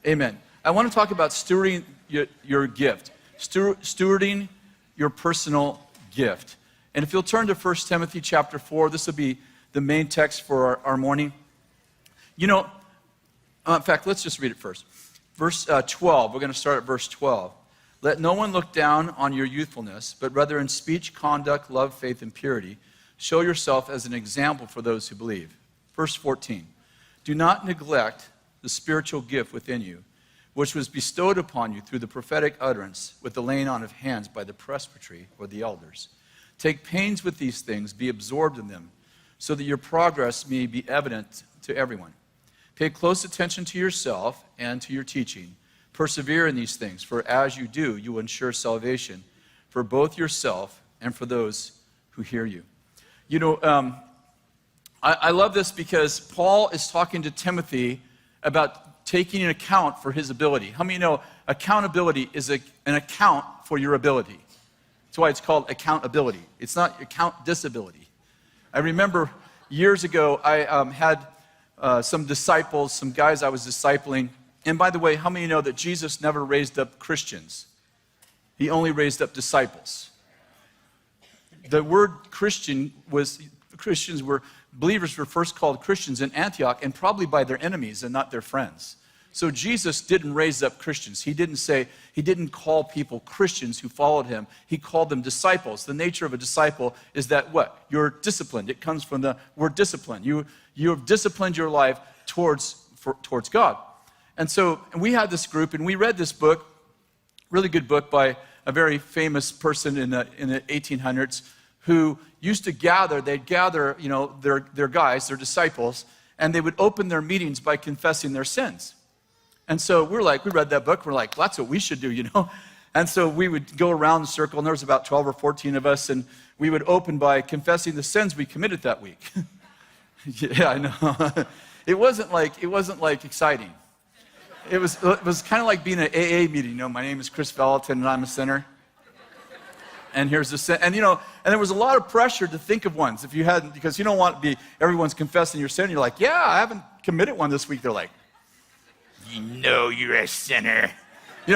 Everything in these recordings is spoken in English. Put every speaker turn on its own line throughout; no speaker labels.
Amen. I want to talk about stewarding your gift. Stewarding your personal gift. And if you'll turn to 1 Timothy chapter 4, this will be the main text for our morning. In fact, let's just read it first. Verse 12, we're going to start at verse 12. Let no one look down on your youthfulness, but rather in speech, conduct, love, faith, and purity, show yourself as an example for those who believe. Verse 14, do not neglect the spiritual gift within you, which was bestowed upon you through the prophetic utterance with the laying on of hands by the presbytery or the elders. Take pains with these things, be absorbed in them, so that your progress may be evident to everyone. Pay close attention to yourself and to your teaching. Persevere in these things, for as you do, you will ensure salvation for both yourself and for those who hear you. I love this because Paul is talking to Timothy about taking an account for his ability. How many know accountability is an account for your ability? That's why it's called accountability. It's not account disability. I remember years ago, I had some disciples, some guys I was discipling. And by the way, how many know that Jesus never raised up Christians? He only raised up disciples. The word Christian believers were first called Christians in Antioch, and probably by their enemies and not their friends. So Jesus didn't raise up Christians. He didn't call people Christians who followed him. He called them disciples. The nature of a disciple is that what? You're disciplined. It comes from the word discipline. You have disciplined your life towards God. And so we had this group, and we read this book, really good book by a very famous person in the 1800s who used to gather, they'd gather, their guys, their disciples, and they would open their meetings by confessing their sins. And so we read that book, we're like, well, that's what we should do, And so we would go around the circle, and there was about 12 or 14 of us, and we would open by confessing the sins we committed that week. Yeah, I know. It wasn't like exciting. It was kind of like being at an AA meeting. My name is Kris Vallotton, and I'm a sinner. And here's the sin. And and there was a lot of pressure to think of ones if you hadn't, because you don't want to be, everyone's confessing your sin. You're like, yeah, I haven't committed one this week. They're like, you're a sinner.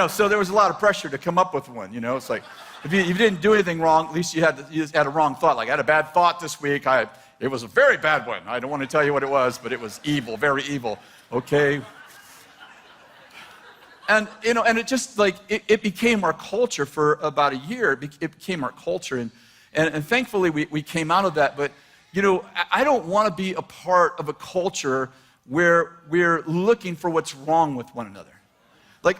So there was a lot of pressure to come up with one. It's like, if you didn't do anything wrong, at least you had a wrong thought. Like, I had a bad thought this week. It was a very bad one. I don't want to tell you what it was, but it was evil, very evil. Okay. And, and it just it became our culture for about a year. It became our culture. And thankfully we came out of that. But, I don't want to be a part of a culture where we're looking for what's wrong with one another.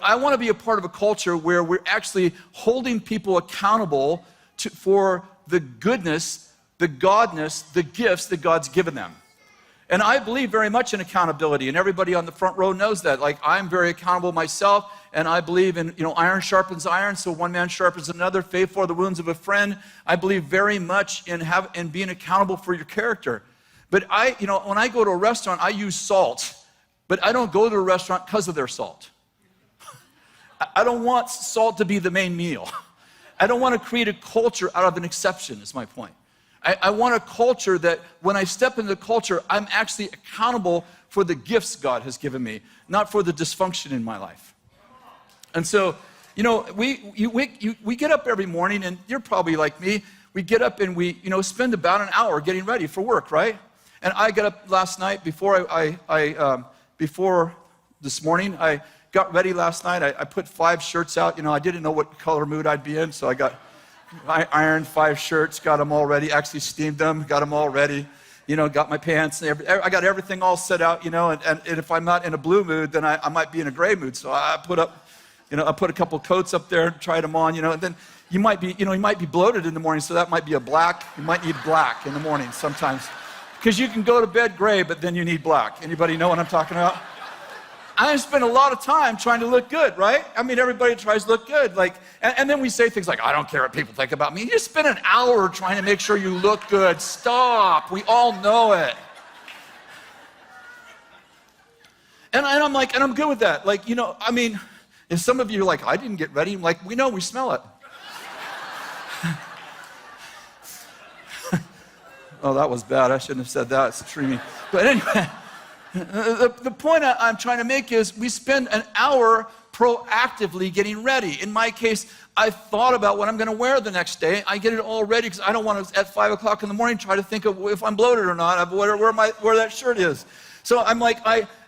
I want to be a part of a culture where we're actually holding people accountable for the goodness, the godness, the gifts that God's given them. And I believe very much in accountability, and everybody on the front row knows that. I'm very accountable myself, and I believe in, iron sharpens iron, so one man sharpens another, faith for the wounds of a friend. I believe very much in being accountable for your character. But when I go to a restaurant, I use salt, but I don't go to a restaurant because of their salt. I don't want salt to be the main meal. I don't want to create a culture out of an exception, is my point. I want a culture that when I step into the culture, I'm actually accountable for the gifts God has given me, not for the dysfunction in my life. And so, we get up every morning, and you're probably like me. We get up and we, spend about an hour getting ready for work, right? And I got up last night before before this morning. I got ready last night. I put 5 shirts out. I didn't know what color mood I'd be in, so I ironed 5 shirts, got them all ready, actually steamed them, got them all ready, got my pants, I got everything all set out, and if I'm not in a blue mood, then I might be in a gray mood, so I put a couple coats up there, tried them on, and then you might be bloated in the morning, so that might be a black. You might need black in the morning sometimes, because you can go to bed gray, but then you need black. Anybody know what I'm talking about? I spend a lot of time trying to look good, right? Everybody tries to look good. And then we say things like, I don't care what people think about me. You spend an hour trying to make sure you look good. Stop. We all know it. And I'm like, and I'm good with that. If some of you are like, I didn't get ready, I'm like, we know, we smell it. Oh, that was bad. I shouldn't have said that. It's extreme. But anyway. The point I'm trying to make is we spend an hour proactively getting ready. In my case, I thought about what I'm going to wear the next day. I get it all ready because I don't want to, at 5 o'clock in the morning, try to think of if I'm bloated or not, where that shirt is. So I'm like,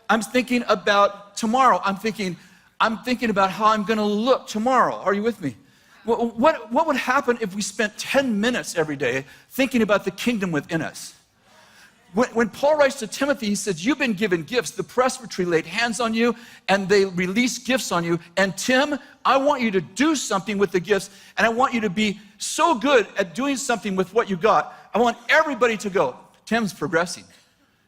I'm thinking about tomorrow. I'm thinking about how I'm going to look tomorrow. Are you with me? What would happen if we spent 10 minutes every day thinking about the kingdom within us? When Paul writes to Timothy, he says, you've been given gifts. The presbytery laid hands on you, and they released gifts on you. And Tim, I want you to do something with the gifts, and I want you to be so good at doing something with what you got. I want everybody to go. Tim's progressing.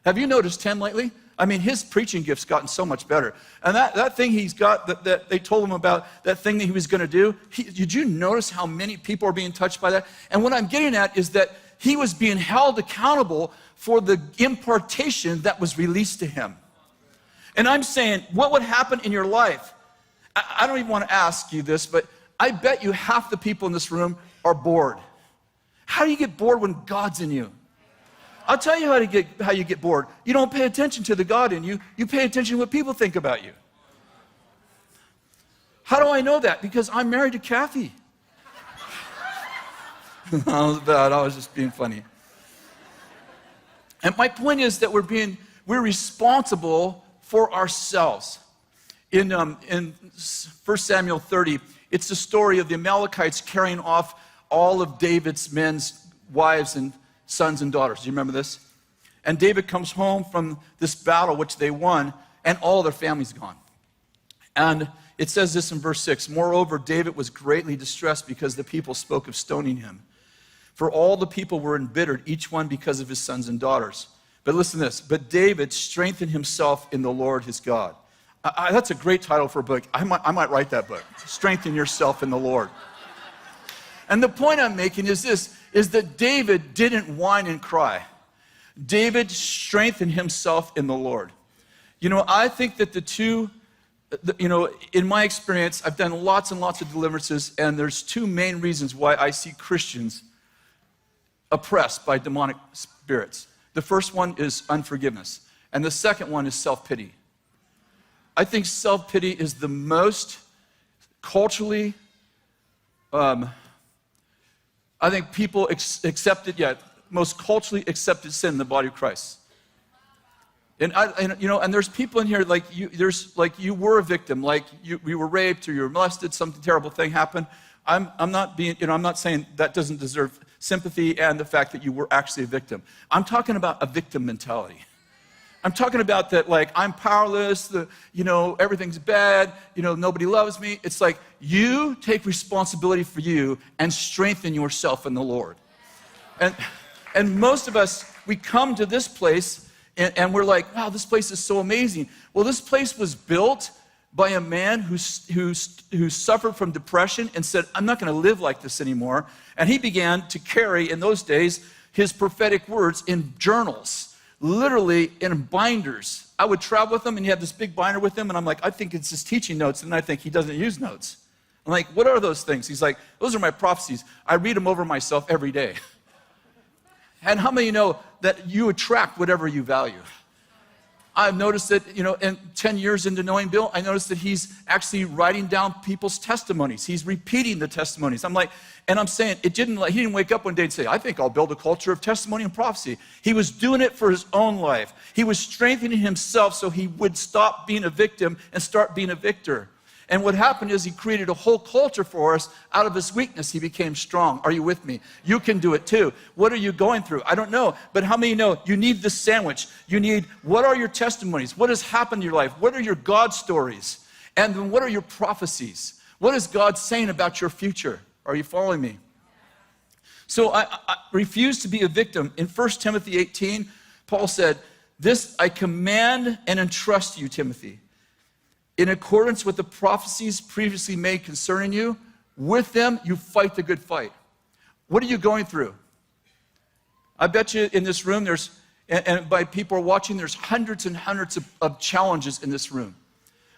Have you noticed Tim lately? I mean, his preaching gift's gotten so much better. And that thing he's got, that they told him about, that thing that he was going to do, did you notice how many people are being touched by that? And what I'm getting at is that he was being held accountable for the impartation that was released to him. And I'm saying, what would happen in your life? I don't even want to ask you this, but I bet you half the people in this room are bored. How do you get bored when God's in you? I'll tell you how you get bored. You don't pay attention to the God in you. You pay attention to what people think about you. How do I know that? Because I'm married to Kathy. That was bad. I was just being funny. And my point is that we're responsible for ourselves. In 1 Samuel 30, it's the story of the Amalekites carrying off all of David's men's wives and sons and daughters. Do you remember this? And David comes home from this battle, which they won, and all their family's gone. And it says this in verse 6, moreover, David was greatly distressed because the people spoke of stoning him. For all the people were embittered, each one because of his sons and daughters. But listen to this, but David strengthened himself in the Lord his God. That's a great title for a book. I might write that book, Strengthen Yourself in the Lord. And the point I'm making is this, is that David didn't whine and cry. David strengthened himself in the Lord. You know, I think that in my experience, I've done lots and lots of deliverances, and there's two main reasons why I see Christians oppressed by demonic spirits. The first one is unforgiveness, and the second one is self-pity. I think self-pity is the most culturally, I think people most culturally accepted sin in the body of Christ. And there's people in here like you were a victim, like you were raped or you were molested, something terrible thing happened. I'm not saying that doesn't deserve sympathy and the fact that you were actually a victim. I'm talking about a victim mentality. I'm talking about that, like, I'm powerless, everything's bad, nobody loves me. It's like you take responsibility for you and strengthen yourself in the Lord. And most of us, we come to this place and we're like, wow, this place is so amazing. Well, this place was built by a man who suffered from depression and said, I'm not going to live like this anymore. And he began to carry, in those days, his prophetic words in journals, literally in binders. I would travel with him, and he had this big binder with him, and I'm like, I think it's his teaching notes, and I think he doesn't use notes. I'm like, what are those things? He's like, those are my prophecies. I read them over myself every day. And how many know that you attract whatever you value? I've noticed that, in 10 years into knowing Bill, I noticed that he's actually writing down people's testimonies. He's repeating the testimonies. I'm saying, he didn't wake up one day and say, I think I'll build a culture of testimony and prophecy. He was doing it for his own life. He was strengthening himself so he would stop being a victim and start being a victor. And what happened is he created a whole culture for us. Out of his weakness, he became strong. Are you with me? You can do it too. What are you going through? I don't know. But how many know you need this sandwich? What are your testimonies? What has happened in your life? What are your God stories? And then what are your prophecies? What is God saying about your future? Are you following me? So I refuse to be a victim. In 1 Timothy 18, Paul said, this I command and entrust you, Timothy, in accordance with the prophecies previously made concerning you. With them, you fight the good fight. What are you going through? I bet you in this room, and by people watching, there's hundreds and hundreds of challenges in this room.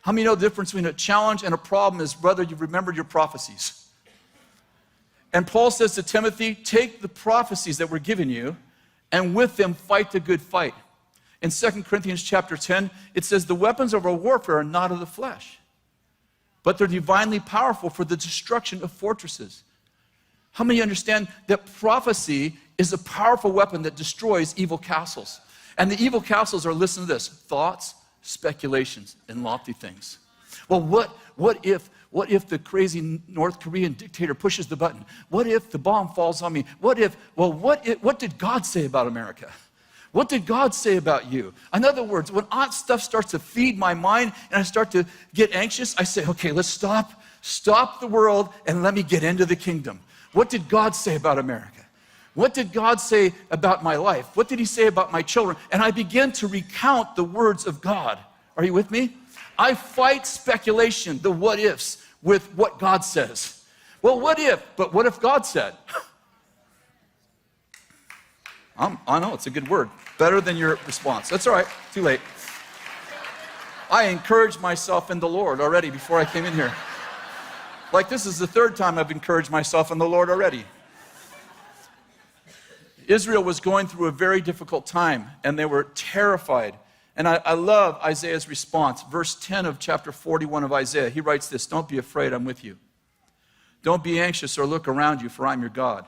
How many know the difference between a challenge and a problem is whether you've remembered your prophecies? And Paul says to Timothy, take the prophecies that were given you, and with them fight the good fight. In 2 Corinthians chapter 10, it says, the weapons of our warfare are not of the flesh, but they're divinely powerful for the destruction of fortresses. How many understand that prophecy is a powerful weapon that destroys evil castles? And the evil castles are, listen to this, thoughts, speculations, and lofty things. Well, what if the crazy North Korean dictator pushes the button? What if the bomb falls on me? What did God say about America? What did God say about you? In other words, when stuff starts to feed my mind and I start to get anxious, I say, okay, let's stop the world and let me get into the kingdom. What did God say about America? What did God say about my life? What did he say about my children? And I begin to recount the words of God. Are you with me? I fight speculation, the what ifs, with what God says. Well, what if? But what if God said? I know, it's a good word. Better than your response. That's all right, too late. I encouraged myself in the Lord already before I came in here. Like this is the third time I've encouraged myself in the Lord already. Israel was going through a very difficult time, and they were terrified. And I love Isaiah's response. Verse 10 of chapter 41 of Isaiah, he writes this, don't be afraid, I'm with you. Don't be anxious or look around you, for I'm your God.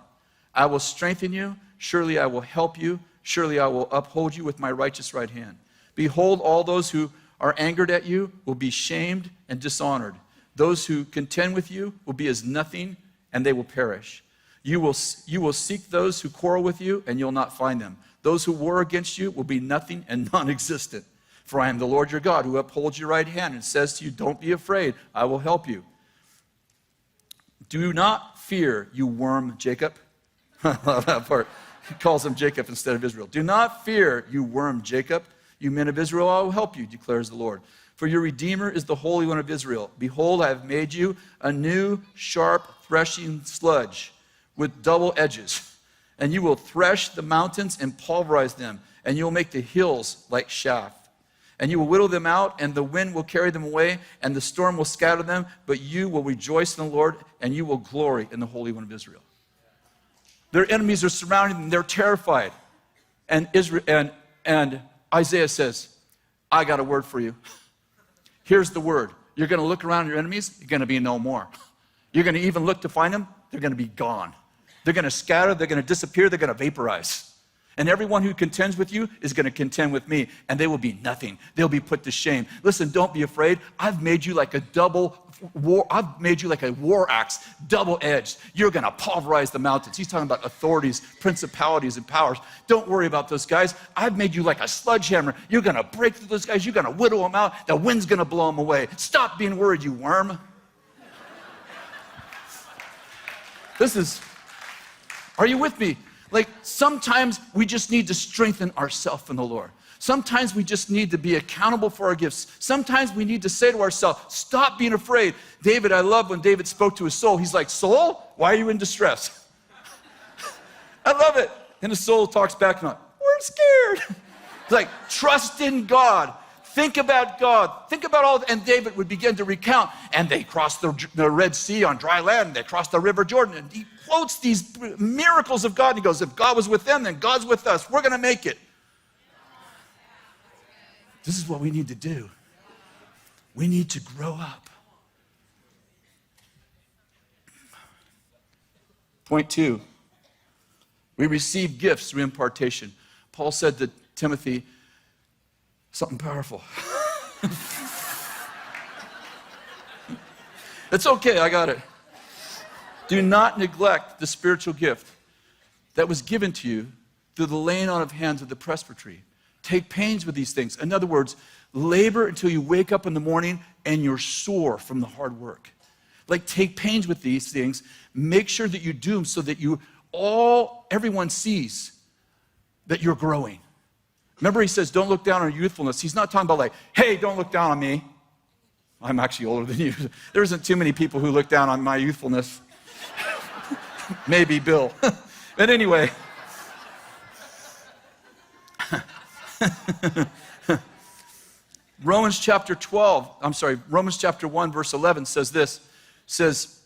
I will strengthen you. Surely I will help you. Surely I will uphold you with my righteous right hand. Behold, all those who are angered at you will be shamed and dishonored. Those who contend with you will be as nothing, and they will perish. You will seek those who quarrel with you, and you'll not find them. Those who war against you will be nothing and non-existent. For I am the Lord your God, who upholds your right hand and says to you, don't be afraid, I will help you. Do not fear, you worm Jacob. I love that part. He calls him Jacob instead of Israel. Do not fear, you worm Jacob. You men of Israel, I will help you, declares the Lord. For your Redeemer is the Holy One of Israel. Behold, I have made you a new, sharp, threshing sludge with double edges. And you will thresh the mountains and pulverize them. And you will make the hills like chaff. And you will whittle them out, and the wind will carry them away, and the storm will scatter them. But you will rejoice in the Lord, and you will glory in the Holy One of Israel. Their enemies are surrounding them. They're terrified. And Isaiah says, I got a word for you. Here's the word. You're going to look around your enemies, you're going to be no more. You're going to even look to find them, they're going to be gone. They're going to scatter, they're going to disappear, they're going to vaporize. And everyone who contends with you is going to contend with me, and they will be nothing. They'll be put to shame. Listen, don't be afraid. I've made you like a war axe, double-edged. You're going to pulverize the mountains. He's talking about authorities, principalities, and powers. Don't worry about those guys. I've made you like a sledgehammer. You're going to break through those guys. You're going to whittle them out. The wind's going to blow them away. Stop being worried, you worm. Are you with me? Like, sometimes we just need to strengthen ourselves in the Lord. Sometimes we just need to be accountable for our gifts. Sometimes we need to say to ourselves, stop being afraid. David, I love when David spoke to his soul. He's like, soul, why are you in distress? I love it. And the soul talks back and like, we're scared. It's like, trust in God. Think about God. Think about all, and David would begin to recount. And they crossed the Red Sea on dry land. And they crossed the River Jordan. And he quotes these miracles of God. And he goes, if God was with them, then God's with us. We're going to make it. This is what we need to do. We need to grow up. Point 2. We receive gifts through impartation. Paul said to Timothy, something powerful. It's okay, I got it. Do not neglect the spiritual gift that was given to you through the laying on of hands of the presbytery. Take pains with these things. In other words, labor until you wake up in the morning and you're sore from the hard work. Like, take pains with these things. Make sure that you do them so that everyone sees that you're growing. Remember, he says, don't look down on your youthfulness. He's not talking about like, hey, don't look down on me. I'm actually older than you. There isn't too many people who look down on my youthfulness. Maybe Bill. But anyway. Romans chapter 1, verse 11 says this. Says,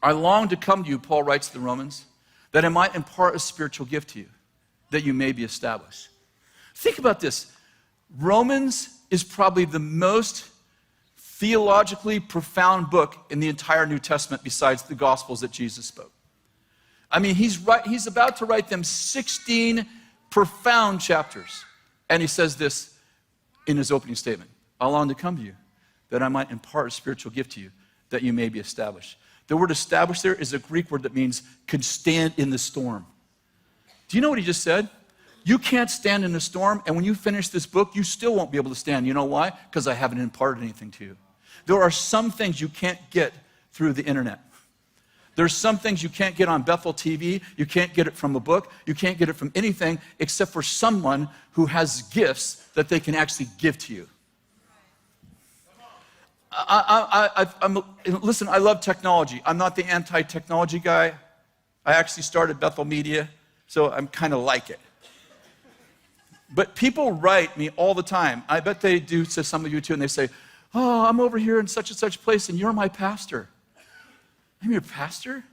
I long to come to you, Paul writes to the Romans, that I might impart a spiritual gift to you, that you may be established. Think about this. Romans is probably the most theologically profound book in the entire New Testament besides the Gospels that Jesus spoke. I mean, he's about to write them 16 profound chapters. And he says this in his opening statement. I long to come to you, that I might impart a spiritual gift to you, that you may be established. The word established there is a Greek word that means can stand in the storm. Do you know what he just said? You can't stand in the storm, and when you finish this book, you still won't be able to stand. You know why? Because I haven't imparted anything to you. There are some things you can't get through the internet. There's some things you can't get on Bethel TV. You can't get it from a book. You can't get it from anything except for someone who has gifts that they can actually give to you. Listen, I love technology. I'm not the anti-technology guy. I actually started Bethel Media, so I'm kind of like it. But people write me all the time. I bet they do to some of you too, and they say, oh, I'm over here in such and such place, and you're my pastor. I'm your pastor?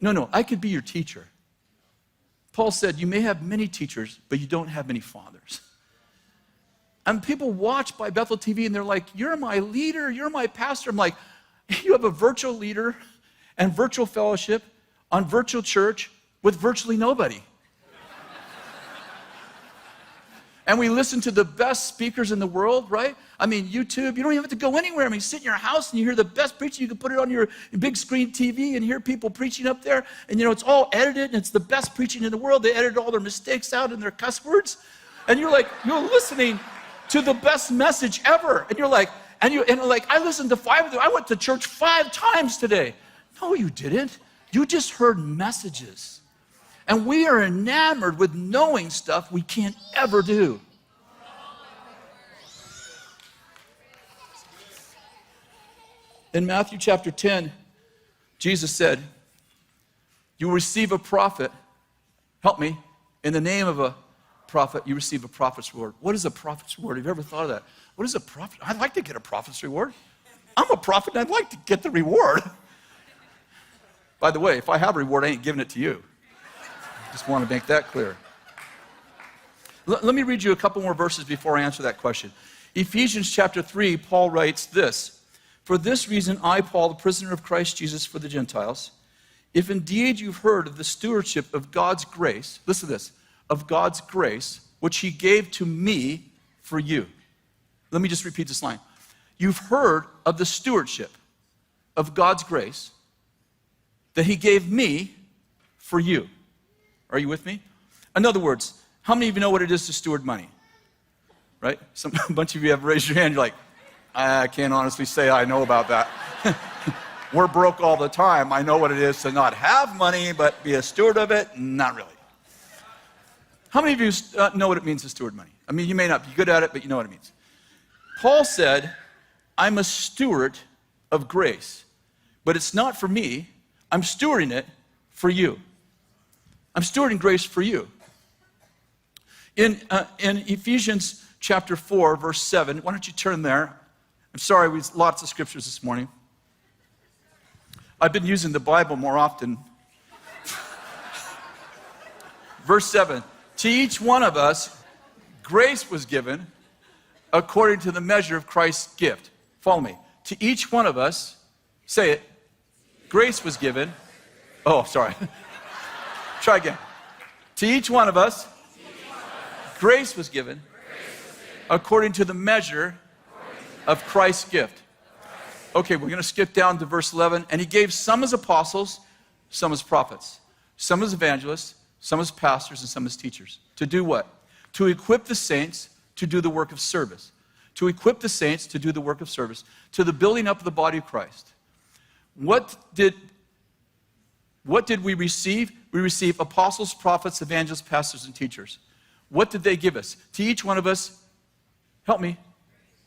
No, I could be your teacher. Paul said, you may have many teachers, but you don't have many fathers. And people watch by Bethel TV, and they're like, you're my leader, you're my pastor. I'm like, you have a virtual leader and virtual fellowship on virtual church with virtually nobody. And we listen to the best speakers in the world, right? I mean, YouTube, you don't even have to go anywhere. I mean, sit in your house and you hear the best preaching. You can put it on your big screen TV and hear people preaching up there. And, it's all edited, and it's the best preaching in the world. They edited all their mistakes out and their cuss words. And you're listening to the best message ever. And you're like, I listened to 5 of them. I went to church 5 times today. No, you didn't. You just heard messages. And we are enamored with knowing stuff we can't ever do. In Matthew chapter 10, Jesus said, you will receive a prophet, help me, in the name of a prophet, you receive a prophet's reward. What is a prophet's reward? Have you ever thought of that? What is a prophet? I'd like to get a prophet's reward. I'm a prophet and I'd like to get the reward. By the way, if I have a reward, I ain't giving it to you. Just want to make that clear. Let me read you a couple more verses before I answer that question. Ephesians chapter 3, Paul writes this, for this reason I, Paul, the prisoner of Christ Jesus for the Gentiles, if indeed you've heard of the stewardship of God's grace, listen to this, of God's grace, which he gave to me for you. Let me just repeat this line. You've heard of the stewardship of God's grace that he gave me for you. Are you with me? In other words, how many of you know what it is to steward money? Right? A bunch of you have raised your hand. You're like, I can't honestly say I know about that. We're broke all the time. I know what it is to not have money, but be a steward of it. Not really. How many of you know what it means to steward money? I mean, you may not be good at it, but you know what it means. Paul said, I'm a steward of grace, but it's not for me. I'm stewarding it for you. I'm stewarding grace for you. In Ephesians chapter 4, verse 7, why don't you turn there? I'm sorry, we have lots of scriptures this morning. I've been using the Bible more often. Verse 7, to each one of us, grace was given according to the measure of Christ's gift. Follow me. To each one of us, say it, grace was given. Oh, sorry. Try again. To each one of us, grace was given according to the measure of Christ's gift. Okay, we're going to skip down to verse 11. And he gave some as apostles, some as prophets, some as evangelists, some as pastors, and some as teachers. To do what? To equip the saints to do the work of service. To equip the saints to do the work of service, to the building up of the body of Christ. What did we receive? We receive apostles, prophets, evangelists, pastors, and teachers. What did they give us? To each one of us, help me,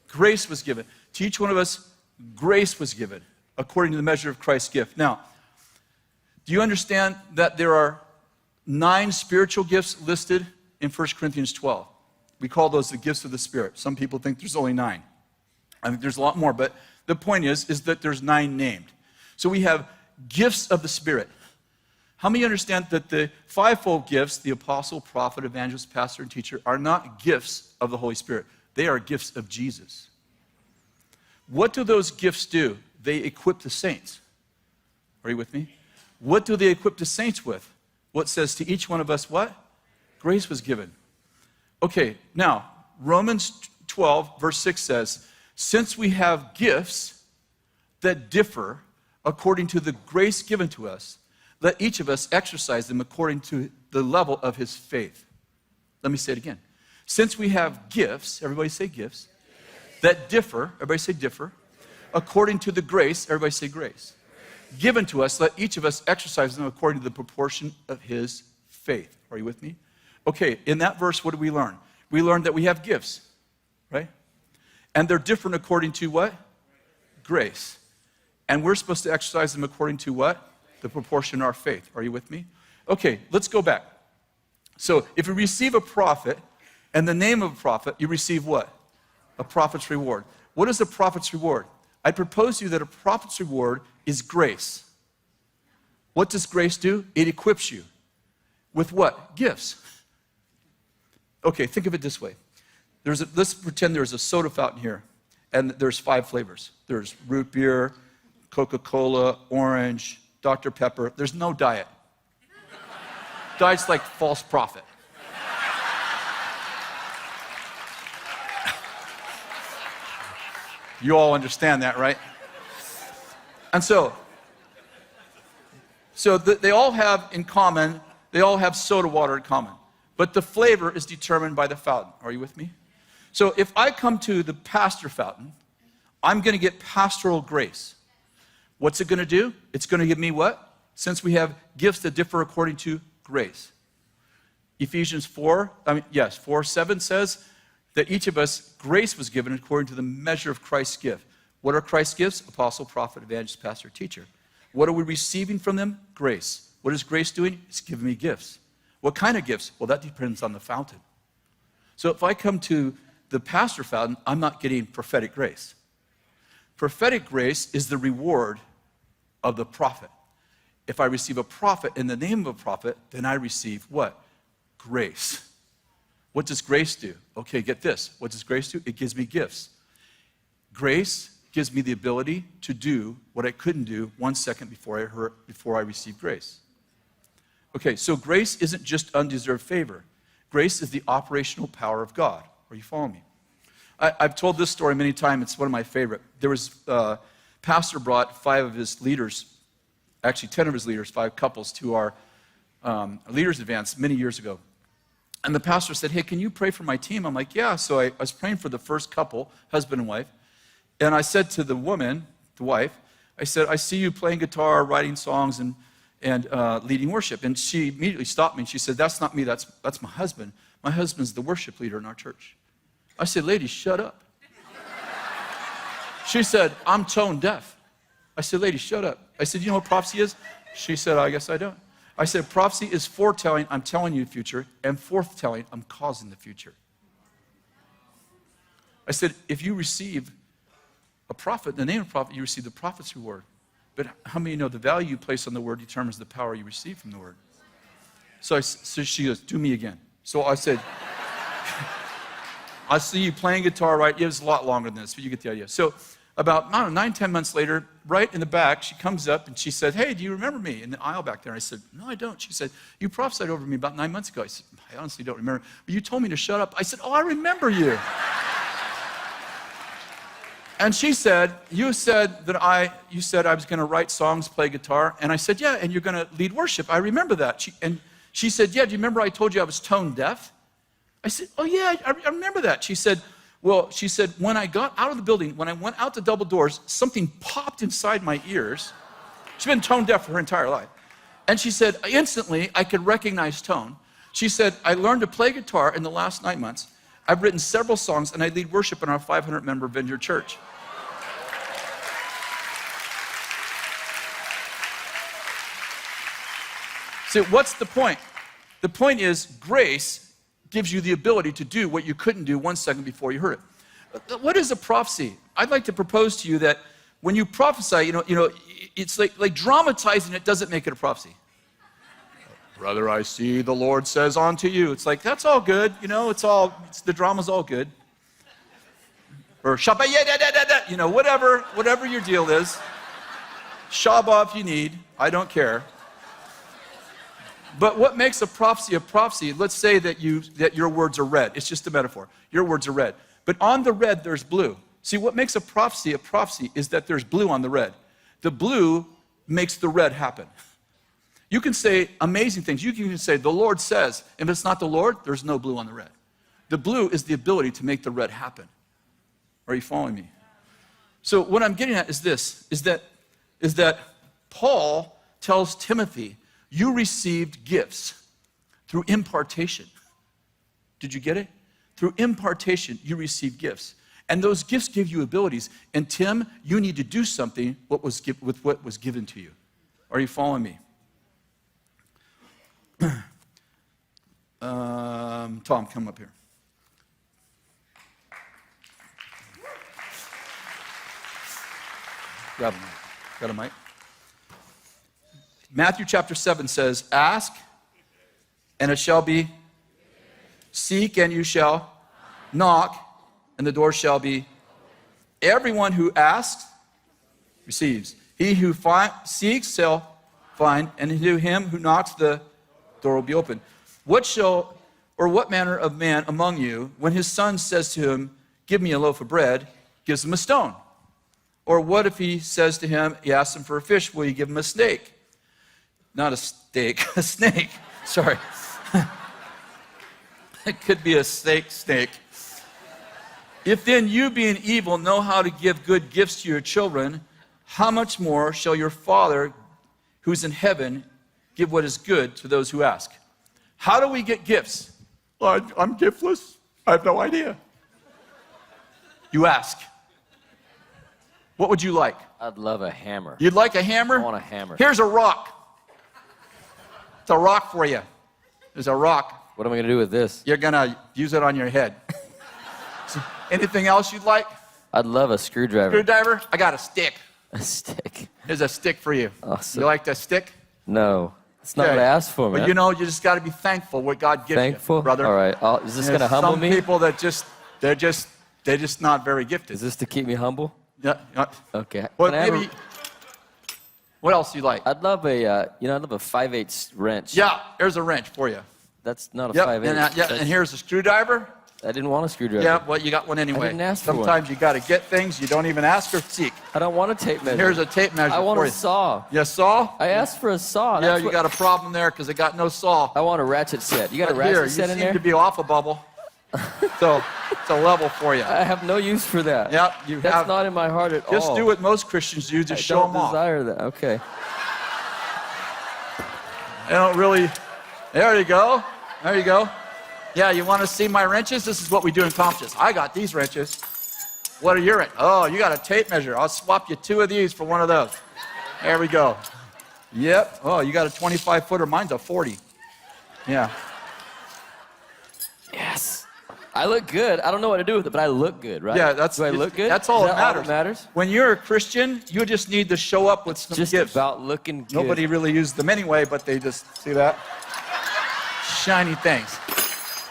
grace was given. To each one of us, grace was given according to the measure of Christ's gift. Now, do you understand that there are 9 spiritual gifts listed in 1 Corinthians 12? We call those the gifts of the Spirit. Some people think there's only 9. I think there's a lot more, but the point is that there's 9 named. So we have gifts of the Spirit. How many understand that the 5-fold gifts, the apostle, prophet, evangelist, pastor, and teacher, are not gifts of the Holy Spirit? They are gifts of Jesus. What do those gifts do? They equip the saints. Are you with me? What do they equip the saints with? What says to each one of us what? Grace was given. Okay, now, Romans 12, verse 6 says, since we have gifts that differ according to the grace given to us, let each of us exercise them according to the level of his faith. Let me say it again. Since we have gifts, everybody say gifts, that differ, everybody say differ, according to the grace, everybody say grace, given to us, let each of us exercise them according to the proportion of his faith. Are you with me? Okay, in that verse, what did we learn? We learned that we have gifts, right? And they're different according to what? Grace. And we're supposed to exercise them according to what? The proportion of our faith. Are you with me? Okay, let's go back. So if you receive a prophet, and the name of a prophet, you receive what? A prophet's reward. What is a prophet's reward? I propose to you that a prophet's reward is grace. What does grace do? It equips you. With what? Gifts. Okay, think of it this way. Let's pretend there's a soda fountain here, and there's 5 flavors. There's root beer, Coca-Cola, orange, Dr. Pepper. There's no diet. Diet's like false prophet. You all understand that, right? And so they all have in common, they all have soda water in common. But the flavor is determined by the fountain. Are you with me? So if I come to the pastor fountain, I'm going to get pastoral grace. What's it going to do? It's going to give me what? Since we have gifts that differ according to grace. Ephesians 4:7 says that each of us, grace was given according to the measure of Christ's gift. What are Christ's gifts? Apostle, prophet, evangelist, pastor, teacher. What are we receiving from them? Grace. What is grace doing? It's giving me gifts. What kind of gifts? Well, that depends on the fountain. So if I come to the pastor fountain, I'm not getting prophetic grace. Prophetic grace is the reward of the prophet. If I receive a prophet in the name of a prophet, then I receive what? Grace. What does grace do? Okay, get this. What does grace do? It gives me gifts. Grace gives me the ability to do what I couldn't do 1 second before I received grace. Okay, so grace isn't just undeserved favor. Grace is the operational power of God. Are you following me? I've told this story many times. It's one of my favorite. There was a pastor brought 5 of his leaders, actually 10 of his leaders, 5 couples, to our leaders advance many years ago. And the pastor said, hey, can you pray for my team? I'm like, yeah. So I was praying for the first couple, husband and wife. And I said to the woman, the wife, I said, I see you playing guitar, writing songs, and leading worship. And she immediately stopped me and she said, that's not me, that's my husband. My husband's the worship leader in our church. I said, lady, shut up. She said, I'm tone deaf. I said, lady, shut up. I said, you know what prophecy is? She said, I guess I don't. I said, prophecy is foretelling, I'm telling you the future, and forthtelling, I'm causing the future. I said, if you receive a prophet, in the name of prophet, you receive the prophet's reward. But how many know the value you place on the word determines the power you receive from the word? So she goes, do me again. So I said, I see you playing guitar, right? It was a lot longer than this, but you get the idea. So about, I don't know, 9-10 months later, right in the back, she comes up and she said, hey, do you remember me? In the aisle back there. And I said, no, I don't. She said, you prophesied over me about 9 months ago. I said, I honestly don't remember. But you told me to shut up. I said, oh, I remember you. And she said, you said I was going to write songs, play guitar. And I said, yeah, and you're going to lead worship. I remember that. She said, yeah, do you remember I told you I was tone deaf? I said, oh, yeah, I remember that. She said, when I got out of the building, when I went out the double doors, something popped inside my ears. She's been tone deaf for her entire life. And she said, instantly, I could recognize tone. She said, I learned to play guitar in the last 9 months. I've written several songs, and I lead worship in our 500-member Vineyard Church. So what's the point? The point is grace gives you the ability to do what you couldn't do 1 second before you heard it. What is a prophecy? I'd like to propose to you that when you prophesy, it's like dramatizing it doesn't make it a prophecy. Brother, I see the Lord says unto you. It's like, that's all good, the drama's all good. or Shabbat, whatever your deal is. Shabbat if you need, I don't care. But what makes a prophecy, let's say that your words are red. It's just a metaphor. Your words are red. But on the red, there's blue. See, what makes a prophecy is that there's blue on the red. The blue makes the red happen. You can say amazing things. You can say, the Lord says. If it's not the Lord, there's no blue on the red. The blue is the ability to make the red happen. Are you following me? So what I'm getting at is this, is that Paul tells Timothy, you received gifts through impartation. Did you get it? Through impartation, you received gifts. And those gifts give you abilities. And Tim, you need to do something with what was given to you. Are you following me? Tom, come up here. Grab a mic. Got a mic? Matthew chapter 7 says, ask, and it shall be. Seek, and you shall. Knock, and the door shall be. Everyone who asks, receives. He who seeks shall find, and to him who knocks, the door will be open. What manner of man among you, when his son says to him, give me a loaf of bread, gives him a stone? Or what if he says to him, he asks him for a fish, will you give him a snake? Not a steak, a snake. Sorry. It could be a snake. If then you, being evil, know how to give good gifts to your children, how much more shall your Father who's in heaven give what is good to those who ask? How do we get gifts? Well, I'm giftless. I have no idea. You ask. What would you like?
I'd love a hammer.
You'd like a hammer?
I want a hammer.
Here's a rock. It's a rock for you. There's a rock.
What am I going to do with this?
You're going to use it on your head. So, anything else you'd like?
I'd love a screwdriver.
Screwdriver? I got a stick.
A stick.
Here's a stick for you.
Awesome.
You like that stick?
No. It's not what I asked for, man.
But you just got to be thankful what God gives
Thankful?
you, brother.
All right. Is this going to humble me?
Some people that they're just not very gifted.
Is this to keep me humble?
Yeah.
Okay.
Well, maybe. What else you like?
I'd love a 5/8 wrench.
Yeah, there's a wrench for you.
That's not a 5/8.
And here's a screwdriver.
I didn't want a screwdriver.
Yeah, well, you got one anyway.
I didn't ask for one.
Sometimes you got to get things you don't even ask or seek.
I don't want a tape measure.
Here's a tape measure
I want
for
a
you.
saw.
You saw?
I asked for a saw.
Yeah, you got a problem there because it got no saw.
I want a ratchet set. You got a ratchet set in there?
You seem to be off a bubble. So it's a level for you.
I have no use for that.
Yep,
That's not in my heart at all.
Just do what most Christians do. Just show them off.
I don't desire that. Okay.
I don't really. There you go. There you go. Yeah, you want to see my wrenches? This is what we do in conferences. I got these wrenches. What are your wrenches? Oh, you got a tape measure. I'll swap you 2 of these for one of those. There we go. Yep. Oh, you got a 25-footer. Mine's a 40. Yeah.
Yes. I look good. I don't know what to do with it, but I look good, right?
Yeah,
do I look good?
That's all that matters.
All that matters?
When you're a Christian, you just need to show up with some
just
gifts.
About looking good.
Nobody really used them anyway, but they just, see that? Shiny things.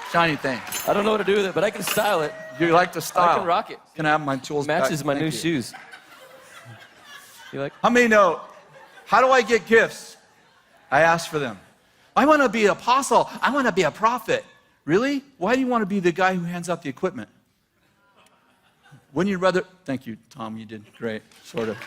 Shiny things.
I don't know what to do with it, but I can style it.
You like to style?
I can rock it.
Can I have my tools back?
Matches my
Thank
new
you.
shoes. You like?
How many know, how do I get gifts? I ask for them. I want to be an apostle. I want to be a prophet. Really? Why do you want to be the guy who hands out the equipment? Wouldn't you rather? Thank you, Tom. You did great, sort of.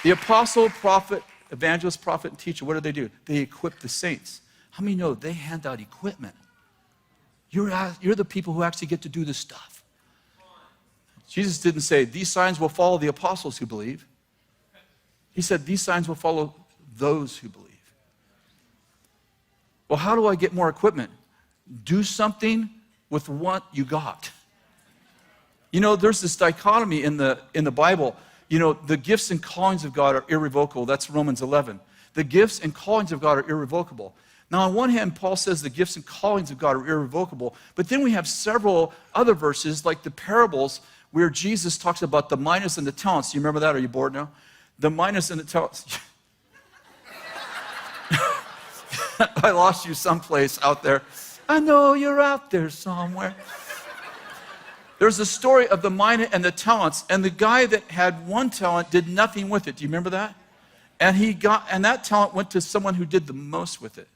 The apostle, prophet, evangelist, prophet, and teacher, what do? They equip the saints. How many know they hand out equipment? You're the people who actually get to do this stuff. Jesus didn't say, these signs will follow the apostles who believe. He said, these signs will follow those who believe. Well, how do I get more equipment? Do something with what you got. There's this dichotomy in the Bible. The gifts and callings of God are irrevocable. That's Romans 11. The gifts and callings of God are irrevocable. Now, on one hand, Paul says the gifts and callings of God are irrevocable, but then we have several other verses, like the parables, where Jesus talks about the minas and the talents. Do you remember that? Are you bored now? The minas and the talents. I lost you someplace out there. I know you're out there somewhere. There's a story of the mina and the talents, and the guy that had one talent did nothing with it. Do you remember that? And that talent went to someone who did the most with it.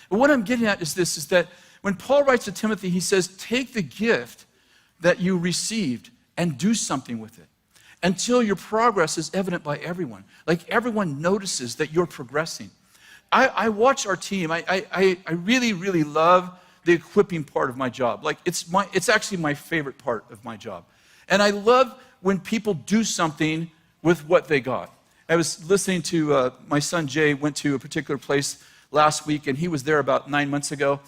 But what I'm getting at is this, is that when Paul writes to Timothy, he says, take the gift that you received and do something with it until your progress is evident by everyone. Like everyone notices that you're progressing. I watch our team. I really, really love the equipping part of my job. Like it's actually my favorite part of my job. And I love when people do something with what they got. I was listening to my son Jay went to a particular place last week, and he was there about 9 months ago,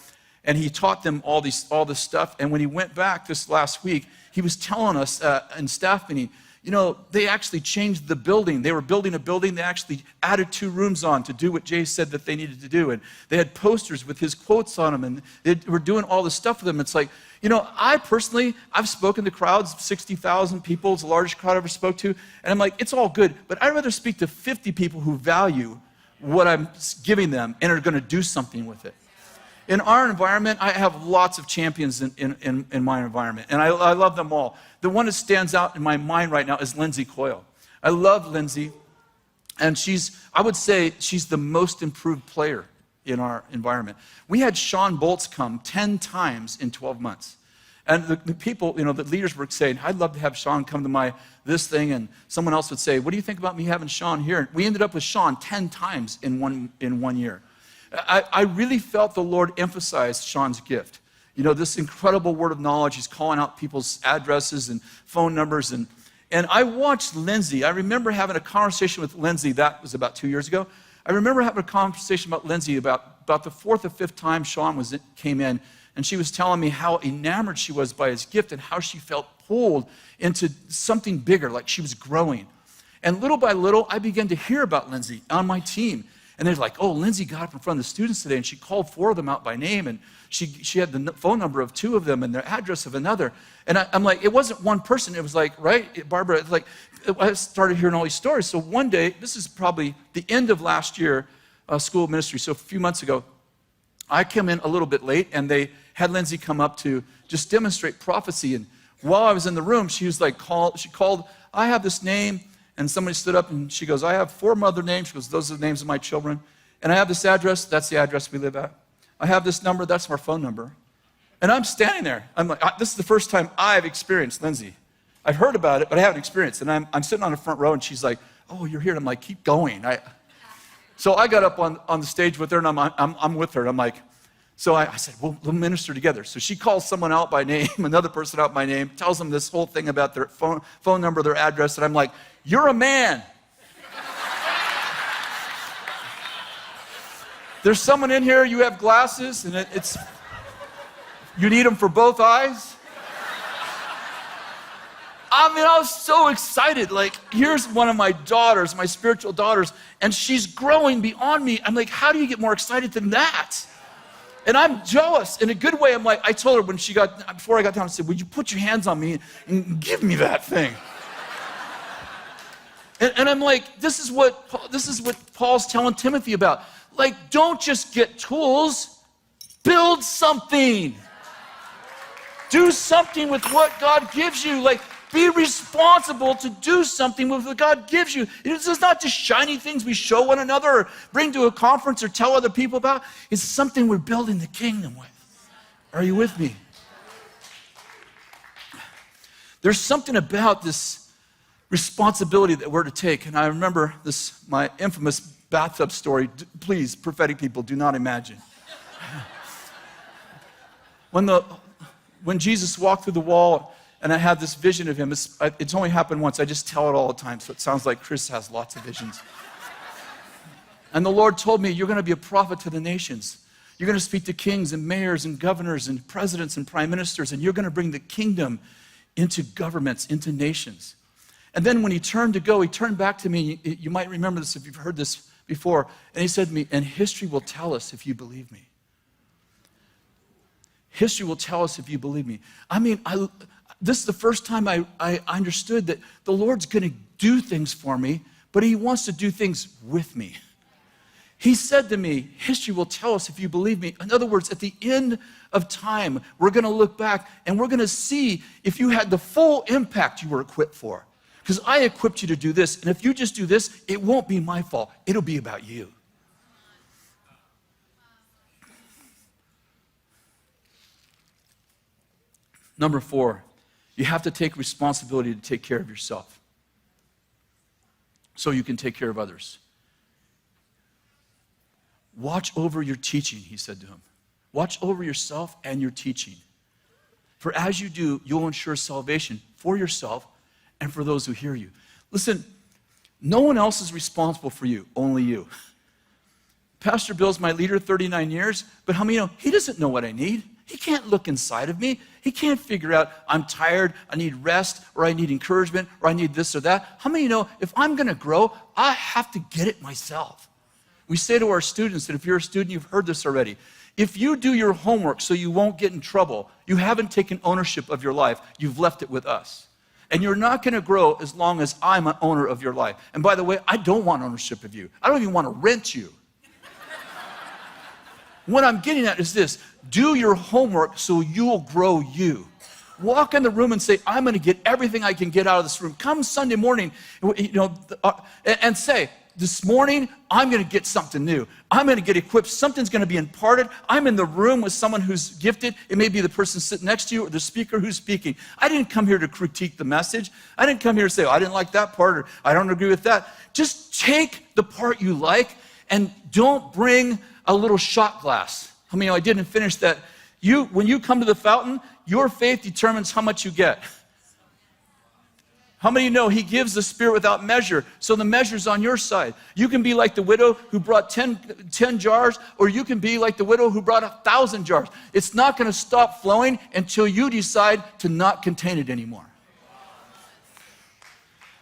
and he taught them all this stuff. And when he went back this last week, he was telling us in staff meeting, you know, they actually changed the building. They were building a building. They actually added 2 rooms on to do what Jay said that they needed to do. And they had posters with his quotes on them, and they were doing all this stuff with them. It's like, you know, I've spoken to crowds, 60,000 people. It's the largest crowd I ever spoke to. And I'm like, it's all good, but I'd rather speak to 50 people who value what I'm giving them and are going to do something with it. In our environment, I have lots of champions in my environment, and I love them all. The one that stands out in my mind right now is Lindsay Coyle. I love Lindsay, and I would say she's the most improved player in our environment. We had Sean Bolts come 10 times in 12 months. And the people, you know, the leaders were saying, I'd love to have Sean come to this thing, and someone else would say, what do you think about me having Sean here? And we ended up with Sean 10 times in one year. I really felt the Lord emphasize Sean's gift. You know, this incredible word of knowledge. He's calling out people's addresses and phone numbers. And I watched Lindsay. I remember having a conversation with Lindsay. That was about 2 years ago. I remember having a conversation about Lindsay about the 4th or 5th time Sean came in. And she was telling me how enamored she was by his gift and how she felt pulled into something bigger, like she was growing. And little by little, I began to hear about Lindsay on my team. And they're like, oh, Lindsay got up in front of the students today, and she called 4 of them out by name, and she had the phone number of 2 of them and the address of another. And I'm like, it wasn't one person. It was like, right, Barbara, it's like, I started hearing all these stories. So one day, this is probably the end of last year, school of ministry, so a few months ago, I came in a little bit late, and they had Lindsay come up to just demonstrate prophecy. And while I was in the room, she was like, she called, I have this name. And somebody stood up and she goes, I have 4 other names. She goes, those are the names of my children. And I have this address. That's the address we live at. I have this number. That's our phone number. And I'm standing there. I'm like, this is the first time I've experienced Lindsay. I've heard about it, but I haven't experienced it. And I'm sitting on the front row, and she's like, oh, you're here. And I'm like, keep going. So I got up on the stage with her, and I'm with her. I'm like, so I said, we'll minister together. So she calls someone out by name, another person out by name, tells them this whole thing about their phone number, their address, and I'm like, you're a man. There's someone in here, you have glasses, and you need them for both eyes. I mean, I was so excited. Like, here's one of my daughters, my spiritual daughters, and she's growing beyond me. I'm like, how do you get more excited than that? And I'm jealous in a good way. I'm like, I told her before I got down, I said, would you put your hands on me and give me that thing? And I'm like, this is what Paul's telling Timothy about. Like, don't just get tools, build something. Do something with what God gives you. Like, be responsible to do something with what God gives you. It's not just shiny things we show one another or bring to a conference or tell other people about. It's something we're building the kingdom with. Are you with me? There's something about this responsibility that we're to take. And I remember my infamous bathtub story. Please, prophetic people, do not imagine. When Jesus walked through the wall, and I had this vision of him. It's only happened once. I just tell it all the time, so it sounds like Kris has lots of visions. And the Lord told me, you're going to be a prophet to the nations. You're going to speak to kings and mayors and governors and presidents and prime ministers, and you're going to bring the kingdom into governments, into nations. And then when he turned to go, he turned back to me. You might remember this if you've heard this before. And he said to me, and history will tell us if you believe me. History will tell us if you believe me. I mean, this is the first time I understood that the Lord's going to do things for me, but he wants to do things with me. He said to me, history will tell us if you believe me. In other words, at the end of time, we're going to look back and we're going to see if you had the full impact you were equipped for. Because I equipped you to do this, and if you just do this, it won't be my fault. It'll be about you. Number 4, you have to take responsibility to take care of yourself so you can take care of others. Watch over your teaching, he said to him. Watch over yourself and your teaching. For as you do, you'll ensure salvation for yourself and for those who hear you. Listen, no one else is responsible for you, only you. Pastor Bill's my leader 39 years, but how many know he doesn't know what I need? He can't look inside of me. He can't figure out I'm tired, I need rest, or I need encouragement, or I need this or that. How many know if I'm going to grow, I have to get it myself? We say to our students, and if you're a student, you've heard this already. If you do your homework so you won't get in trouble, you haven't taken ownership of your life. You've left it with us. And you're not going to grow as long as I'm an owner of your life. And by the way, I don't want ownership of you. I don't even want to rent you. What I'm getting at is this. Do your homework so you'll grow you. Walk in the room and say, I'm going to get everything I can get out of this room. Come Sunday morning, and say, this morning, I'm going to get something new. I'm going to get equipped. Something's going to be imparted. I'm in the room with someone who's gifted. It may be the person sitting next to you or the speaker who's speaking. I didn't come here to critique the message. I didn't come here to say, oh, I didn't like that part or I don't agree with that. Just take the part you like and don't bring a little shot glass. I mean, I didn't finish that. When you come to the fountain, your faith determines how much you get. How many of you know he gives the Spirit without measure, so the measure's on your side? You can be like the widow who brought 10 jars, or you can be like the widow who brought 1,000 jars. It's not going to stop flowing until you decide to not contain it anymore.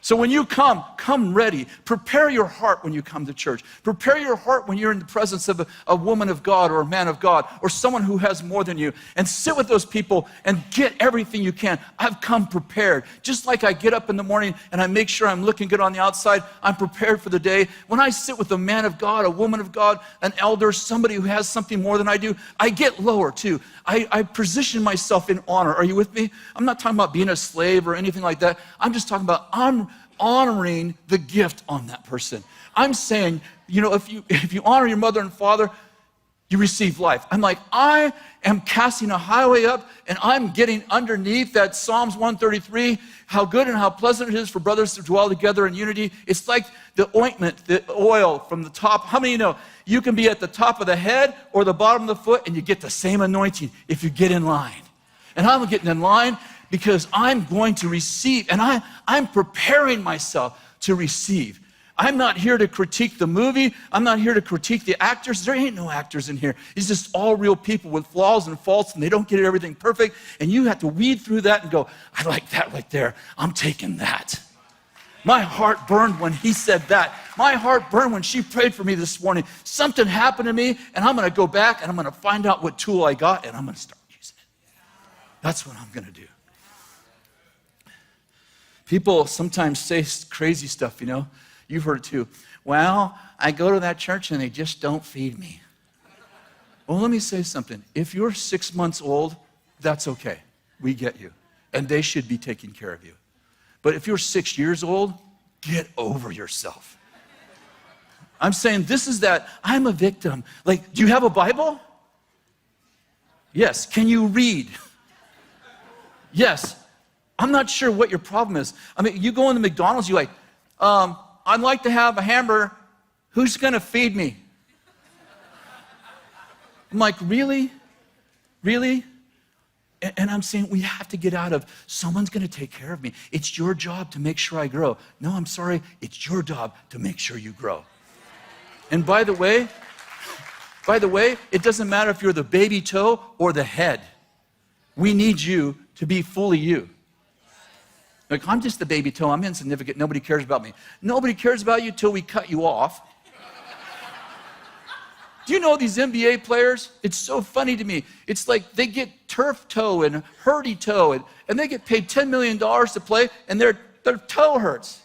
So when you come ready. Prepare your heart when you come to church. Prepare your heart when you're in the presence of a woman of God or a man of God or someone who has more than you. And sit with those people and get everything you can. I've come prepared. Just like I get up in the morning and I make sure I'm looking good on the outside, I'm prepared for the day. When I sit with a man of God, a woman of God, an elder, somebody who has something more than I do, I get lower too. I position myself in honor. Are you with me? I'm not talking about being a slave or anything like that. I'm just talking about I'm honoring the gift on that person. I'm saying, if you honor your mother and father, you receive life. I'm like, I am casting a highway up and I'm getting underneath that Psalms 133, how good and how pleasant it is for brothers to dwell together in unity. It's like the ointment, the oil from the top. How many of you know you can be at the top of the head or the bottom of the foot and you get the same anointing if you get in line? And I'm getting in line because I'm going to receive, and I'm preparing myself to receive. I'm not here to critique the movie. I'm not here to critique the actors. There ain't no actors in here. It's just all real people with flaws and faults, and they don't get everything perfect. And you have to weed through that and go, I like that right there. I'm taking that. My heart burned when he said that. My heart burned when she prayed for me this morning. Something happened to me, and I'm going to go back, and I'm going to find out what tool I got, and I'm going to start using it. That's what I'm going to do. People sometimes say crazy stuff, You've heard it too. Well, I go to that church and they just don't feed me. Well, let me say something. If you're 6 months old, that's okay. We get you. And they should be taking care of you. But if you're 6 years old, get over yourself. I'm saying this is that I'm a victim. Like, do you have a Bible? Yes. Can you read? Yes. I'm not sure what your problem is. I mean, you go into McDonald's, you're like, I'd like to have a hamburger. Who's going to feed me? I'm like, really? Really? And I'm saying we have to get out of, someone's going to take care of me. It's your job to make sure I grow. No, I'm sorry. It's your job to make sure you grow. And by the way, it doesn't matter if you're the baby toe or the head. We need you to be fully you. Like, I'm just the baby toe. I'm insignificant. Nobody cares about me. Nobody cares about you till we cut you off. Do you know these NBA players? It's so funny to me. It's like they get turf toe and hurdy toe, and they get paid $10 million to play, and their toe hurts.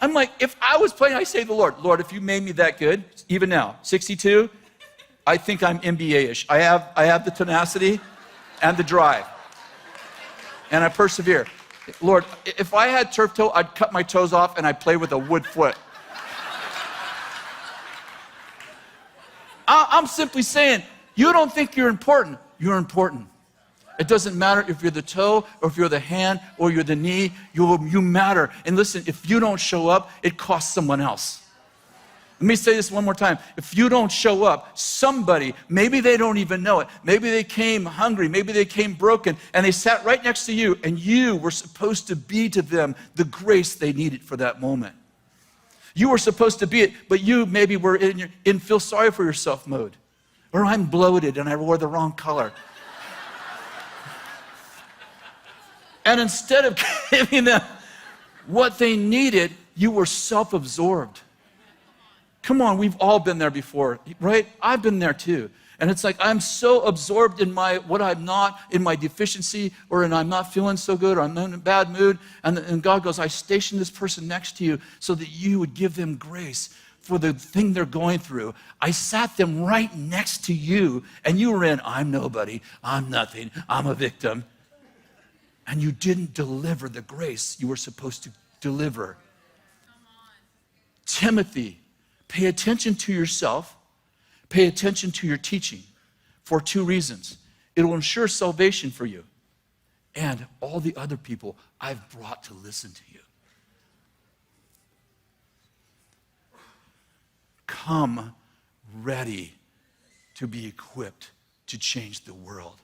I'm like, if I was playing, I say to the Lord, Lord, if you made me that good, even now, 62, I think I'm NBA-ish. I have the tenacity and the drive. And I persevere. Lord, if I had turf toe, I'd cut my toes off and I'd play with a wood foot. I'm simply saying, you don't think you're important. You're important. It doesn't matter if you're the toe or if you're the hand or you're the knee. You matter. And listen, if you don't show up, it costs someone else. Let me say this one more time. If you don't show up, somebody, maybe they don't even know it. Maybe they came hungry. Maybe they came broken. And they sat right next to you. And you were supposed to be to them the grace they needed for that moment. You were supposed to be it, but you maybe were in feel sorry for yourself mode. Or I'm bloated and I wore the wrong color. And instead of giving them what they needed, you were self-absorbed. Come on, we've all been there before, right? I've been there too. And it's like I'm so absorbed in what I'm not, in my deficiency, or in I'm not feeling so good, or I'm in a bad mood. And God goes, I stationed this person next to you so that you would give them grace for the thing they're going through. I sat them right next to you, and you were in, I'm nobody, I'm nothing, I'm a victim. And you didn't deliver the grace you were supposed to deliver. Timothy, pay attention to yourself. Pay attention to your teaching for 2 reasons. It will ensure salvation for you and all the other people I've brought to listen to you. Come ready to be equipped to change the world.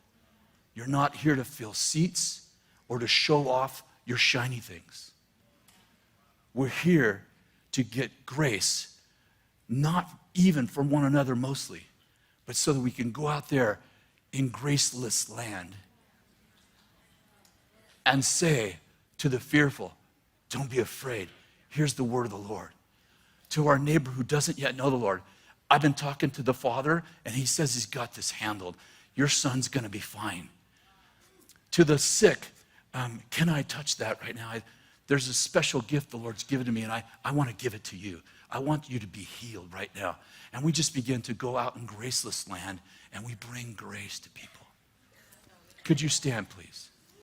You're not here to fill seats or to show off your shiny things. We're here to get grace, not even from one another mostly, but so that we can go out there in graceless land and say to the fearful, don't be afraid. Here's the word of the Lord. To our neighbor who doesn't yet know the Lord, I've been talking to the Father, and he says he's got this handled. Your son's going to be fine. To the sick, can I touch that right now? There's a special gift the Lord's given to me, and I want to give it to you. I want you to be healed right now. And we just begin to go out in graceless land, and we bring grace to people. Could you stand, please?